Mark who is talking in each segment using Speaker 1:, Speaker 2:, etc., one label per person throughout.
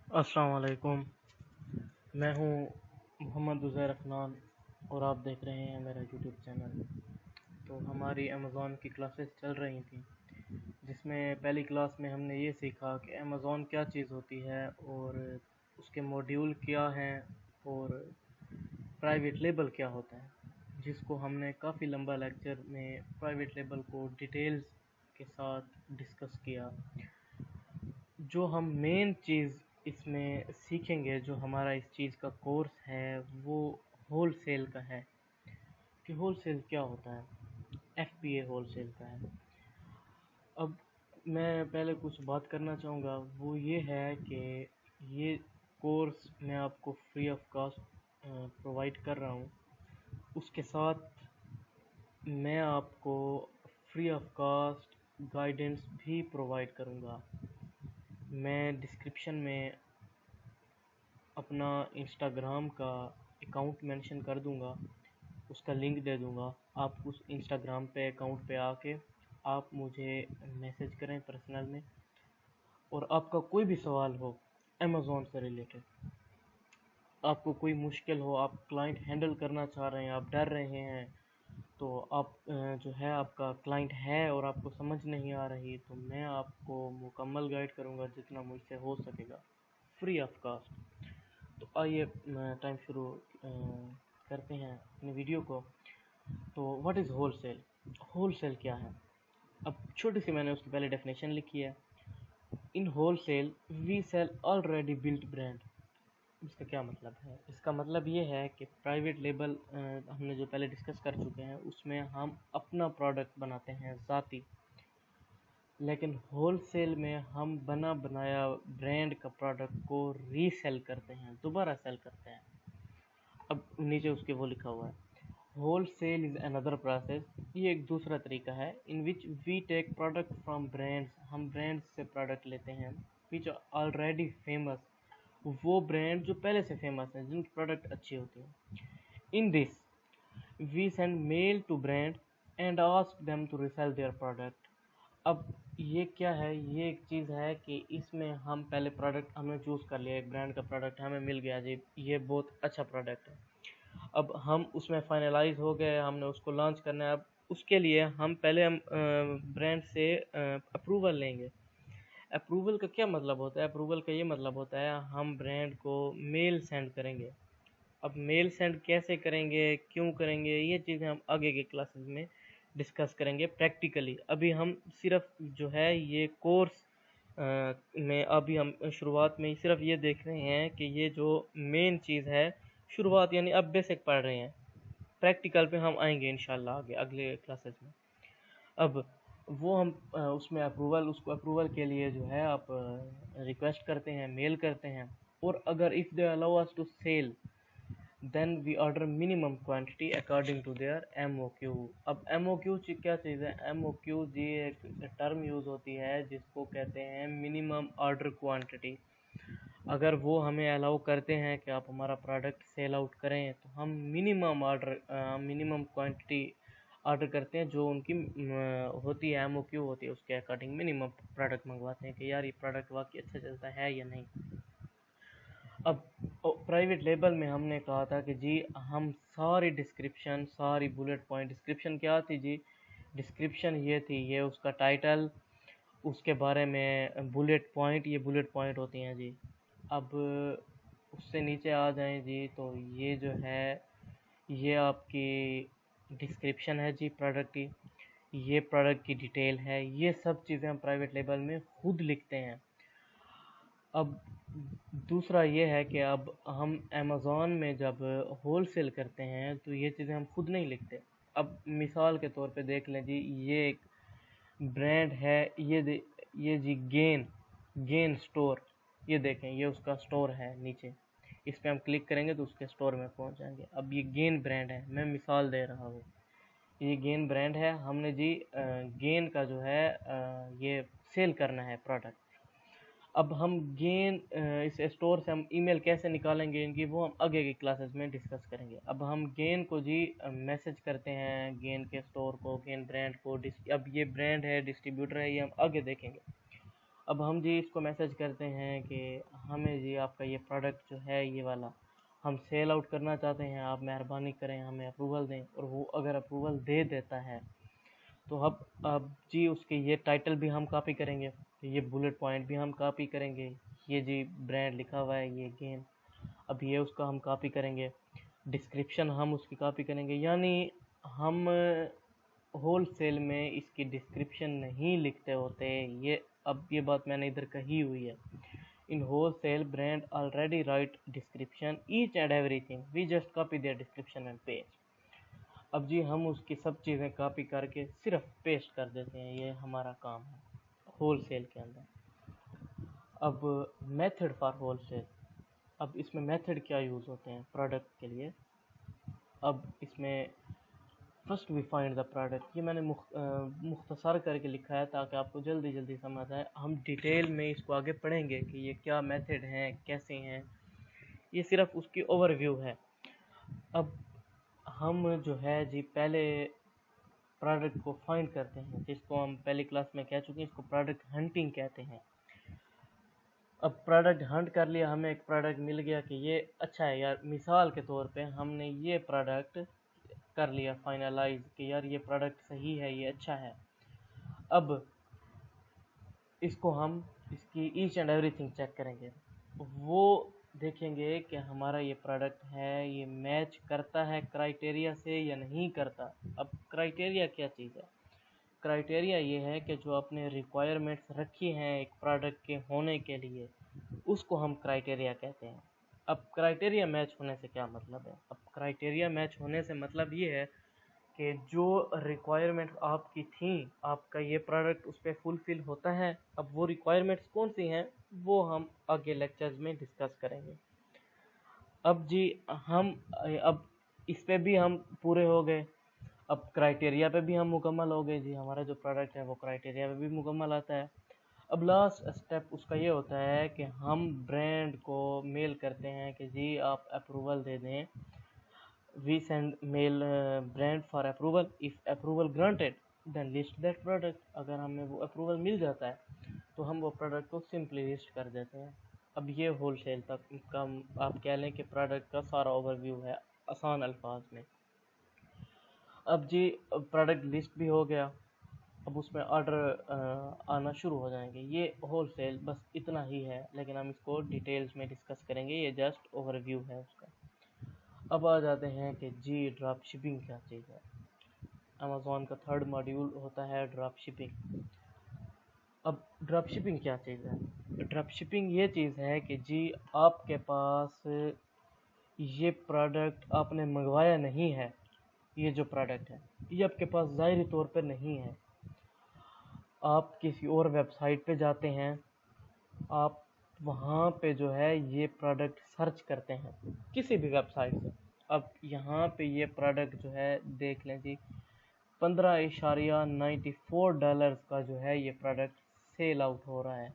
Speaker 1: अस्सलाम वालेकुम। मैं हूँ मोहम्मद उज़ैर अफनान और आप देख रहे हैं मेरा यूट्यूब चैनल। तो हमारी अमेज़ॉन की क्लासेस चल रही थी, जिसमें पहली क्लास में हमने ये सीखा कि अमेज़ॉन क्या चीज़ होती है और उसके मॉड्यूल क्या हैं और प्राइवेट लेबल क्या होता है, जिसको हमने काफ़ी लंबा लेक्चर में प्राइवेट लेबल को डिटेल्स के साथ डिस्कस किया। जो हम मेन चीज़ इसमें सीखेंगे, जो हमारा इस चीज़ का कोर्स है वो होल सेल का है कि होल सेल क्या होता है। FBA होल सेल का है। अब मैं पहले कुछ बात करना चाहूँगा, वो ये है कि ये कोर्स मैं आपको फ्री ऑफ कास्ट प्रोवाइड कर रहा हूँ। उसके साथ मैं आपको फ्री ऑफ कास्ट गाइडेंस भी प्रोवाइड करूँगा। मैं डिस्क्रिप्शन में अपना इंस्टाग्राम का अकाउंट मेंशन कर दूंगा, उसका लिंक दे दूंगा। आप उस इंस्टाग्राम पे अकाउंट पे आके आप मुझे मैसेज करें पर्सनल में, और आपका कोई भी सवाल हो अमेज़ॉन से रिलेटेड, आपको कोई मुश्किल हो, आप क्लाइंट हैंडल करना चाह रहे हैं, आप डर रहे हैं, तो आप जो है आपका क्लाइंट है और आपको समझ नहीं आ रही, तो मैं आपको मुकम्मल गाइड करूँगा जितना मुझसे हो सकेगा, फ्री ऑफ कास्ट। तो आइए टाइम शुरू करते हैं अपनी वीडियो को। तो what is wholesale? Wholesale क्या है? अब छोटी सी मैंने उसकी पहले डेफिनेशन लिखी है। In wholesale we sell already built brand. इसका क्या मतलब है? इसका मतलब ये है कि प्राइवेट लेबल हमने जो पहले डिस्कस कर चुके हैं, उसमें हम अपना प्रोडक्ट बनाते हैं ज़ाती, लेकिन होल सेल में हम बना बनाया ब्रांड का प्रोडक्ट को रीसेल करते हैं, दोबारा सेल करते हैं। अब नीचे उसके वो लिखा हुआ है, wholesale is another process. ये एक दूसरा तरीका है, in which we take product from brands. हम ब्रांड्स से प्रोडक्ट लेते हैं, विच ऑलरेडी फेमस। वो ब्रांड जो पहले से फेमस हैं, जिनकी प्रोडक्ट अच्छी होती है। In this we send mail to brand and ask them to resell their product. अब ये क्या है? ये एक चीज़ है कि इसमें हम पहले प्रोडक्ट हमने चूज़ कर लिया, एक ब्रांड का प्रोडक्ट हमें मिल गया जी, ये बहुत अच्छा प्रोडक्ट है। अब हम उसमें फाइनलाइज हो गए, हमने उसको लॉन्च करना है। अब उसके लिए हम पहले ब्रांड से अप्रूवल लेंगे। अप्रूवल का क्या मतलब होता है? अप्रूवल का ये मतलब होता है हम ब्रांड को मेल सेंड करेंगे। अब मेल सेंड कैसे करेंगे, क्यों करेंगे, ये चीज़ें हम आगे के क्लासेस में डिस्कस करेंगे प्रैक्टिकली। अभी हम सिर्फ जो है ये कोर्स में अभी हम शुरुआत में ही सिर्फ ये देख रहे हैं कि ये जो मेन चीज़ है, शुरुआत यानी अब बेसिक पढ़ रहे हैं। प्रैक्टिकल पे हम आएंगे इंशाल्लाह आगे अगले क्लासेस में। अब वो हम उसमें अप्रूवल, उसको अप्रूवल के लिए जो है आप रिक्वेस्ट करते हैं, मेल करते हैं, और अगर if they allow us to sell then we order minimum quantity according to their MOQ। अब MOQ क्या चीज़ है? MOQ जी एक टर्म यूज़ होती है जिसको कहते हैं मिनिमम ऑर्डर क्वांटिटी। अगर वो हमें अलाउ करते हैं कि आप हमारा प्रोडक्ट सेल आउट करें, तो हम मिनिमम क्वांटिटी ऑर्डर करते हैं, जो उनकी होती है, MOQ होती है, उसके अकॉर्डिंग मिनिमम प्रोडक्ट मंगवाते हैं कि यार ये प्रोडक्ट वाकई अच्छा चलता है या नहीं। अब प्राइवेट लेबल में हमने कहा था कि जी हम सारी डिस्क्रिप्शन, सारी बुलेट पॉइंट, डिस्क्रिप्शन क्या थी जी? डिस्क्रिप्शन ये थी, ये उसका टाइटल, उसके बारे में बुलेट पॉइंट, ये बुलेट पॉइंट होती हैं जी। अब उससे नीचे आ जाएं जी, तो ये जो है ये आपकी डिस्क्रिप्शन है जी प्रोडक्ट की, ये प्रोडक्ट की डिटेल है, ये सब चीज़ें हम प्राइवेट लेबल में खुद लिखते हैं। अब दूसरा ये है कि अब हम अमेज़ॉन में जब होल सेल करते हैं तो ये चीज़ें हम खुद नहीं लिखते। अब मिसाल के तौर पे देख लें जी, ये एक ब्रांड है, ये जी गेन स्टोर, ये देखें, ये उसका स्टोर है नीचे। इस पे हम क्लिक करेंगे तो उसके स्टोर में पहुंच जाएंगे। अब ये गेन ब्रांड है, मैं मिसाल दे रहा हूँ, ये गेन ब्रांड है, हमने जी गेन का जो है ये सेल करना है प्रोडक्ट। अब हम गेन इस स्टोर से हम ईमेल कैसे निकालेंगे इनकी, वो हम आगे की क्लासेस में डिस्कस करेंगे। अब हम गेन को जी मैसेज करते हैं, गेन के स्टोर को, गेन ब्रांड को। अब ये ब्रांड है, डिस्ट्रीब्यूटर है, ये हम आगे देखेंगे। अब हम जी इसको मैसेज करते हैं कि हमें जी आपका ये प्रोडक्ट जो है ये वाला हम सेल आउट करना चाहते हैं, आप मेहरबानी करें हमें अप्रूवल दें। और वो अगर अप्रूवल दे देता है तो अब जी उसके ये टाइटल भी हम कॉपी करेंगे, ये बुलेट पॉइंट भी हम कॉपी करेंगे, ये जी ब्रांड लिखा हुआ है ये गेम, अब ये उसका हम कॉपी करेंगे, डिस्क्रिप्शन हम उसकी कॉपी करेंगे। यानी हम होल सेल में इसकी डिस्क्रिप्शन नहीं लिखते होते। ये बात मैंने इधर कही हुई है। In wholesale brand already write description each and everything, we just copy their description and paste. अब जी हम उसकी सब चीज़ें कॉपी करके सिर्फ पेस्ट कर देते हैं, ये हमारा काम है होल सेल के अंदर। अब मेथड फॉर होल सेल, अब इसमें मेथड क्या यूज़ होते हैं प्रोडक्ट के लिए। अब इसमें first we find the product, ये मैंने मुख्तसर करके लिखा है ताकि आपको जल्दी जल्दी समझ आए। हम डिटेल में इसको आगे पढ़ेंगे कि ये क्या मेथड हैं, कैसे हैं, ये सिर्फ उसकी ओवरव्यू है। अब हम जो है जी पहले प्रोडक्ट को फाइंड करते हैं, जिसको हम पहली क्लास में कह चुके हैं, इसको प्रोडक्ट हंटिंग कहते हैं। अब प्रोडक्ट हंट कर लिया, हमें एक प्रोडक्ट मिल गया कि ये अच्छा है यार, मिसाल के तौर पे हमने ये प्रोडक्ट कर लिया फाइनलाइज कि यार ये प्रोडक्ट सही है, ये अच्छा है। अब इसको हम इसकी ईच एंड एवरीथिंग चेक करेंगे, वो देखेंगे कि हमारा ये प्रोडक्ट है ये मैच करता है क्राइटेरिया से या नहीं करता। अब क्राइटेरिया क्या चीज़ है? क्राइटेरिया ये है कि जो आपने रिक्वायरमेंट्स रखी हैं एक प्रोडक्ट के होने के लिए, उसको हम क्राइटेरिया कहते हैं। अब क्राइटेरिया मैच होने से क्या मतलब है? अब क्राइटेरिया मैच होने से मतलब ये है कि जो रिक्वायरमेंट्स आपकी थी, आपका ये प्रोडक्ट उस पर फुलफिल होता है। अब वो रिक्वायरमेंट्स कौन सी हैं वो हम आगे लेक्चर्स में डिस्कस करेंगे। अब जी हम अब इस पे भी हम पूरे हो गए, अब क्राइटेरिया पे भी हम मुकम्मल हो गए जी, हमारा जो प्रोडक्ट है वो क्राइटेरिया पे भी मुकम्मल आता है। अब लास्ट स्टेप उसका ये होता है कि हम ब्रांड को मेल करते हैं कि जी आप अप्रूवल दे दें। We send mail brand for approval, if approval granted then list that product. अगर हमें वो अप्रूवल मिल जाता है तो हम वो प्रोडक्ट को सिंपली लिस्ट कर देते हैं। अब ये होल सेल तक का आप कह लें कि प्रोडक्ट का सारा ओवरव्यू है आसान अल्फाज में। अब जी प्रोडक्ट लिस्ट भी हो गया, अब उसमें ऑर्डर आना शुरू हो जाएंगे। ये होल सेल बस इतना ही है, लेकिन हम इसको डिटेल्स में डिस्कस करेंगे, ये जस्ट ओवरव्यू है उसका। अब आ जाते हैं कि जी ड्रॉप शिपिंग क्या चीज़ है। अमेज़ॉन का थर्ड मॉड्यूल होता है ड्रॉप शिपिंग। अब ड्रॉप शिपिंग क्या चीज़ है? ड्रॉप शिपिंग ये चीज़ है कि जी आपके पास ये प्रोडक्ट आपने मंगवाया नहीं है, ये जो प्रोडक्ट है ये आपके पास ज़ाहिरी तौर पर नहीं है। आप किसी और वेबसाइट पे जाते हैं, आप वहाँ पे जो है ये प्रोडक्ट सर्च करते हैं किसी भी वेबसाइट से। अब यहाँ पे ये प्रोडक्ट जो है देख लें जी, $15.94 का जो है ये प्रोडक्ट सेल आउट हो रहा है।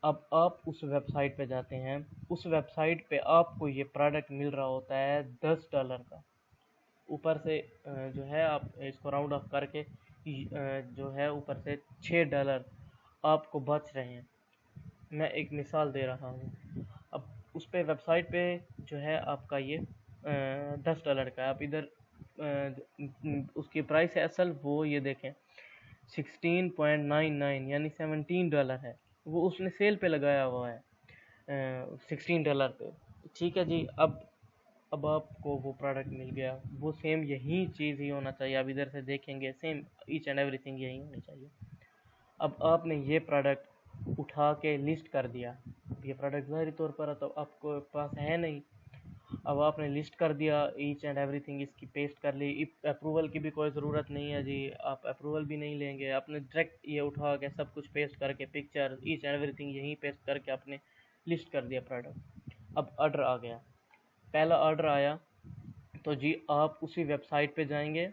Speaker 1: अब आप उस वेबसाइट पे जाते हैं, उस वेबसाइट पे आपको ये प्रोडक्ट मिल रहा होता है $10 का। ऊपर से जो है आप इसको राउंड ऑफ करके जो है ऊपर से $6 आपको बच रहे हैं। मैं एक मिसाल दे रहा हूँ। अब उस पे वेबसाइट पे जो है आपका ये $10 का है। आप इधर उसकी प्राइस है असल वो ये देखें 16.99 यानी $17 है, वो उसने सेल पे लगाया हुआ है $16 पे। ठीक है जी, अब आपको वो प्रोडक्ट मिल गया, वो सेम यही चीज़ ही होना चाहिए। आप इधर से देखेंगे सेम ईच एंड एवरीथिंग यही होनी चाहिए। अब आपने ये प्रोडक्ट उठा के लिस्ट कर दिया, ये प्रोडक्ट ज़ाहिरी तौर पर तो आपको पास है नहीं। अब आपने लिस्ट कर दिया ईच एंड एवरीथिंग, इसकी पेस्ट कर ली। अप्रूवल की भी कोई ज़रूरत नहीं है जी, आप अप्रूवल भी नहीं लेंगे। आपने डायरेक्ट ये उठा के सब कुछ पेस्ट करके पिक्चर ईच एंड एवरीथिंग यहीं पेस्ट करके आपने लिस्ट कर दिया प्रोडक्ट। अब ऑर्डर आ गया, पहला ऑर्डर आया तो जी आप उसी वेबसाइट पे जाएंगे,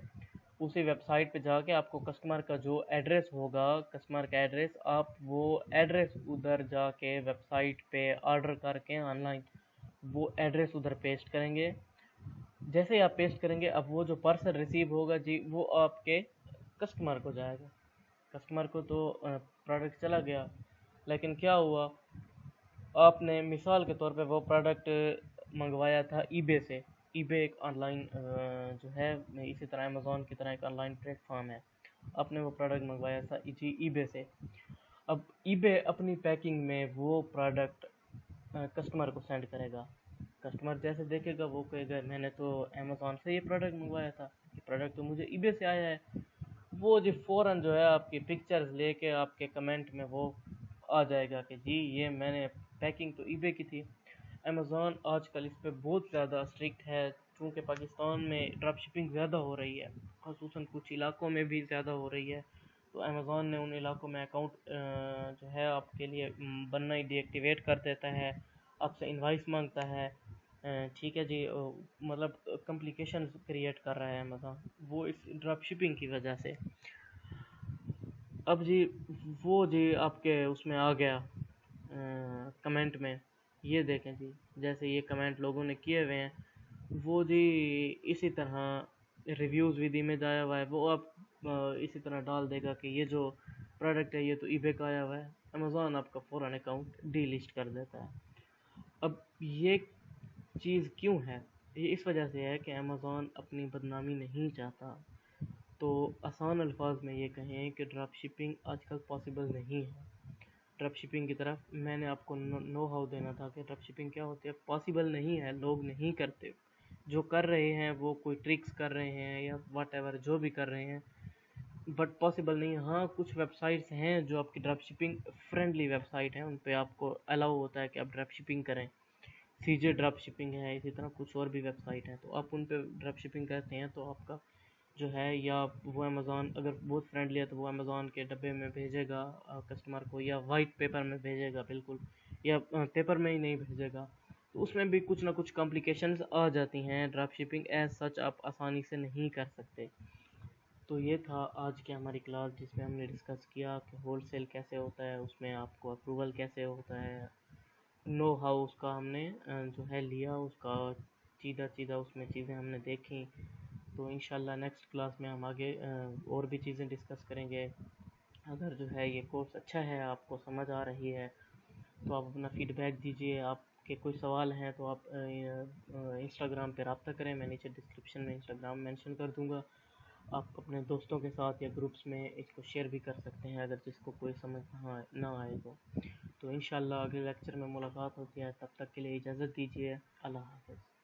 Speaker 1: उसी वेबसाइट पे जाके आपको कस्टमर का जो एड्रेस होगा, कस्टमर का एड्रेस, आप वो एड्रेस उधर जाके वेबसाइट पे ऑर्डर करके ऑनलाइन वो एड्रेस उधर पेस्ट करेंगे। जैसे ही आप पेस्ट करेंगे, अब वो जो पार्सल रिसीव होगा जी वो आपके कस्टमर को जाएगा। कस्टमर को तो प्रोडक्ट चला गया, लेकिन क्या हुआ, आपने मिसाल के तौर पे वो प्रोडक्ट मंगवाया था ईबे से। ईबे एक ऑनलाइन जो है, इसी तरह अमेज़ॉन की तरह एक ऑनलाइन प्लेटफॉर्म है। आपने वो प्रोडक्ट मंगवाया था जी ईबे से। अब ईबे अपनी पैकिंग में वो प्रोडक्ट कस्टमर को सेंड करेगा। कस्टमर जैसे देखेगा वो कहेगा मैंने तो अमेज़ॉन से ये प्रोडक्ट मंगवाया था, ये प्रोडक्ट तो मुझे ईबे से आया है। वो जी फ़ौरन जो है आपकी पिक्चर्स लेके आपके कमेंट में वो आ जाएगा कि जी ये मैंने पैकिंग तो ईबे की थी। अमेज़ॉन आजकल इस पे बहुत ज़्यादा स्ट्रिक्ट है, क्योंकि पाकिस्तान में ड्रॉप शिपिंग ज़्यादा हो रही है, ख़ुसूसन कुछ इलाकों में भी ज़्यादा हो रही है। तो अमेज़ॉन ने उन इलाकों में अकाउंट जो है आपके लिए बनना ही डीएक्टिवेट कर देता है, आपसे इनवाइस मांगता है। ठीक है जी, मतलब कॉम्प्लिकेशंस क्रिएट कर रहा है अमेज़ॉन वो इस ड्रॉप शिपिंग की वजह से। अब जी वो जी आपके उसमें आ गया कमेंट में, ये देखें जी, जैसे ये कमेंट लोगों ने किए हुए हैं, वो जी इसी तरह रिव्यूज़ विद इमेज आया हुआ है, वो आप इसी तरह डाल देगा कि ये जो प्रोडक्ट है ये तो ईबे का आया हुआ है। अमेज़ॉन आपका फ़ौरन अकाउंट डीलिस्ट कर देता है। अब ये चीज़ क्यों है? ये इस वजह से है कि अमेज़ॉन अपनी बदनामी नहीं चाहता। तो आसान अल्फाज में ये कहें कि ड्रॉप शिपिंग आजकल पॉसिबल नहीं है। ड्रॉप शिपिंग की तरफ मैंने आपको नो हाउ देना था कि ड्रॉप शिपिंग क्या होती है। पॉसिबल नहीं है, लोग नहीं करते। जो कर रहे हैं वो कोई ट्रिक्स कर रहे हैं या वट एवर जो भी कर रहे हैं, बट पॉसिबल नहीं है। हाँ, कुछ वेबसाइट्स हैं जो आपकी ड्रॉप शिपिंग फ्रेंडली वेबसाइट हैं, उन पे आपको अलाउ होता है कि आप ड्रॉप शिपिंग करें। सीजे ड्रॉप शिपिंग है, इसी तरह कुछ और भी वेबसाइट हैं, तो आप उन पे ड्रॉप शिपिंग करते हैं तो आपका जो है, या वो अमेज़ॉन अगर बहुत फ्रेंडली है तो वो अमेज़ॉन के डब्बे में भेजेगा कस्टमर को, या वाइट पेपर में भेजेगा बिल्कुल, या पेपर में ही नहीं भेजेगा। तो उसमें भी कुछ ना कुछ कॉम्प्लिकेशंस आ जाती हैं। ड्रॉप शिपिंग एज सच आप आसानी से नहीं कर सकते। तो ये था आज की हमारी क्लास, जिसमें हमने डिस्कस किया कि होलसेल कैसे होता है, उसमें आपको अप्रूवल कैसे होता है, नो हाउ उसका हमने जो है लिया, उसका सीधा सीधा उसमें चीज़ें हमने देखी। तो इंशाल्लाह नेक्स्ट क्लास में हम आगे और भी चीज़ें डिस्कस करेंगे। अगर जो है ये कोर्स अच्छा है, आपको समझ आ रही है, तो आप अपना फीडबैक दीजिए। आपके कोई सवाल हैं तो आप इंस्टाग्राम पे रब्ता करें, मैं नीचे डिस्क्रिप्शन में इंस्टाग्राम मेंशन कर दूंगा। आप अपने दोस्तों के साथ या ग्रुप्स में इसको शेयर भी कर सकते हैं, अगर जिसको कोई समझ ना आए तो इंशाल्लाह अगले लेक्चर में मुलाकात होती है। तब तक के लिए इजाज़त दीजिए। अल्लाह हाफ़िज़।